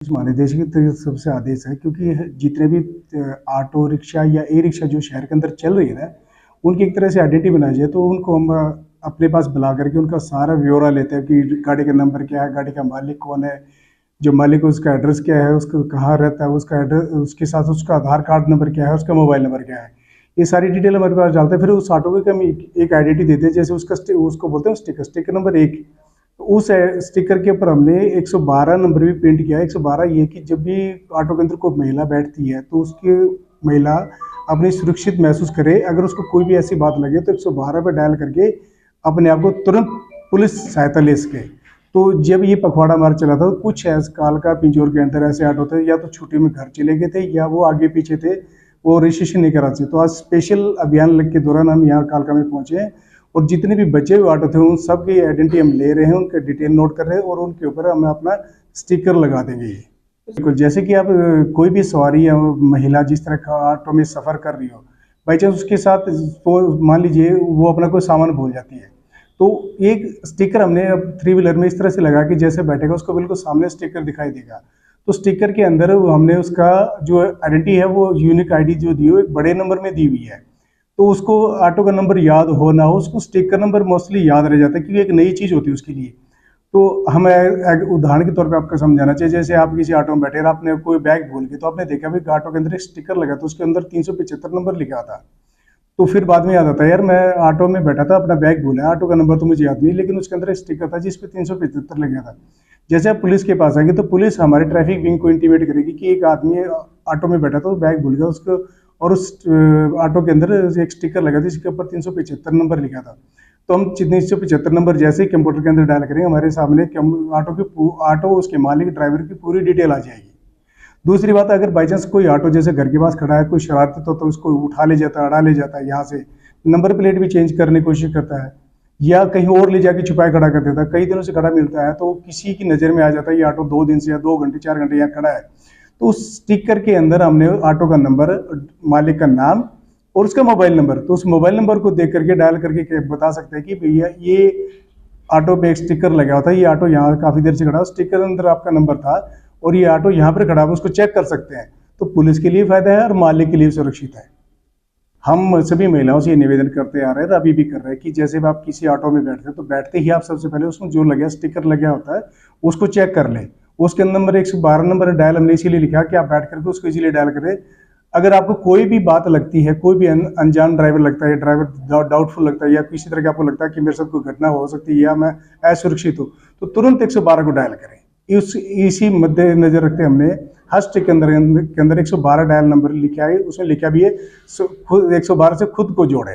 हमारे देश की तो सबसे आदेश है क्योंकि जितने भी ऑटो रिक्शा या ई रिक्शा जो शहर के अंदर चल रही है ना, उनकी एक तरह से आइडेंटिटी बनाई जाए तो उनको हम अपने पास बुला करके उनका सारा ब्यौरा लेते हैं कि गाड़ी का नंबर क्या है, गाड़ी का मालिक कौन है, जो मालिक है उसका एड्रेस क्या है, उसको कहाँ रहता है, उसका एड्रेस, उसके साथ उसका आधार कार्ड नंबर क्या है, उसका मोबाइल नंबर क्या है, ये सारी डिटेल हमारे पास डालते हैं। फिर उस ऑटो को हम एक आइडेंटिटी देते हैं, जैसे उसको बोलते हैं स्टिकर, स्टिकर नंबर 1। तो उस स्टिकर के ऊपर हमने 112 नंबर भी प्रिंट किया है। 112 ये कि जब भी ऑटो के अंदर कोई महिला बैठती है तो उसकी महिला अपनी सुरक्षित महसूस करे। अगर उसको कोई भी ऐसी बात लगे तो 112 पे डायल करके अपने आप को तुरंत पुलिस सहायता ले सके। तो जब ये पखवाड़ा मार चला था तो कुछ ऐसे काल का पिंजौर के अंदर ऐसे ऑटो थे, या तो छुट्टी में घर चले गए थे या वो आगे पीछे थे, वो रजिस्ट्रेशन नहीं करा थे। तो आज स्पेशल अभियान लग के दौरान हम यहाँ कालका में पहुंचे हैं और जितने भी बचे हुए ऑटो थे उन सब की आइडेंटिटी हम ले रहे हैं, उनके डिटेल नोट कर रहे हैं और उनके ऊपर हम अपना स्टिकर लगा देंगे। ये बिल्कुल, जैसे कि आप कोई भी सवारी या महिला जिस तरह का ऑटो में सफ़र कर रही हो, बाई चांस उसके साथ मान लीजिए वो अपना कोई सामान भूल जाती है, तो एक स्टिकर हमने अब थ्री व्हीलर में इस तरह से लगा कि जैसे बैठेगा उसको बिल्कुल सामने स्टिकर दिखाई देगा। तो स्टिकर के अंदर हमने उसका जो आइडेंटिटी है वो यूनिक आईडी जो दी हो एक बड़े नंबर में दी हुई है। तो उसको ऑटो का नंबर याद हो ना हो, उसको स्टिकर नंबर मोस्टली याद रह जाता है क्योंकि एक नई चीज़ होती है उसके लिए। तो हम उदाहरण के तौर पे आपको समझाना चाहिए, जैसे आप किसी ऑटो में बैठे और आपने कोई बैग भूल गए तो आपने देखा भी ऑटो के अंदर एक स्टिकर लगा तो उसके अंदर 375 नंबर लिखा था। तो फिर बाद में याद आता है यार मैं ऑटो में बैठा था, अपना बैग भूला, ऑटो का नंबर तो मुझे याद नहीं, लेकिन उसके अंदर एक स्टिकर था जिस पे 375 लगा था। जैसे आप पुलिस के पास आएंगे तो पुलिस हमारे ट्रैफिक विंग को इंटीमेट करेगी कि एक आदमी ऑटो में बैठा था, तो बैग भूल गया उसको, और उस ऑटो के अंदर एक स्टिकर लगा था जिसके ऊपर 375 नंबर लिखा था। तो हम 375 नंबर जैसे ही कंप्यूटर के अंदर डायल करेंगे हमारे सामने ऑटो उसके मालिक ड्राइवर की पूरी डिटेल आ जाएगी। दूसरी बात, अगर बाई चांस कोई ऑटो जैसे घर के पास खड़ा है, कोई शरारती तो उसको उठा ले जाता है, अड़ा ले जाता है, यहाँ से नंबर प्लेट भी चेंज करने की कोशिश करता है या कहीं और ले जाके छुपाए खड़ा कर देता है, कई दिनों से खड़ा मिलता है तो किसी की नज़र में आ जाता है ये ऑटो 2 दिन से या 2 घंटे 4 घंटे यहाँ खड़ा है। तो उस स्टिकर के अंदर हमने ऑटो का नंबर, मालिक का नाम और उसका मोबाइल नंबर, तो उस मोबाइल नंबर को देख करके डायल करके बता सकते हैं कि भैया ये ऑटो पे एक स्टिकर लगा हुआ था, ये ऑटो यहाँ काफ़ी देर से खड़ा, स्टिकर अंदर आपका नंबर था और ये ऑटो यहाँ पर खड़ा है, उसको चेक कर सकते हैं। तो पुलिस के लिए फायदा है और मालिक के लिए सुरक्षित है। हम सभी महिलाओं से ये निवेदन करते आ रहे हैं और अभी भी कर रहे हैं कि जैसे भी आप किसी ऑटो में बैठते हैं तो बैठते ही आप सबसे पहले उसमें जो लगे स्टिकर लगा होता है उसको चेक कर लें। उसके नंबर 112 नंबर डायल हमने इसीलिए लिखा कि आप बैठ करके उसको इजीली डायल करें। अगर आपको कोई भी बात लगती है, कोई भी अनजान ड्राइवर लगता है, ड्राइवर डाउटफुल लगता है या किसी तरह का आपको लगता है कि मेरे साथ कोई घटना हो सकती है या मैं असुरक्षित हूँ, तो तुरंत 112 को डायल करें। इसी मद्देनजर रखते हमने हर स्टिक के अंदर 112 डायल नंबर लिखा है, उसमें लिखा भी है खुद 112 से खुद को जोड़े।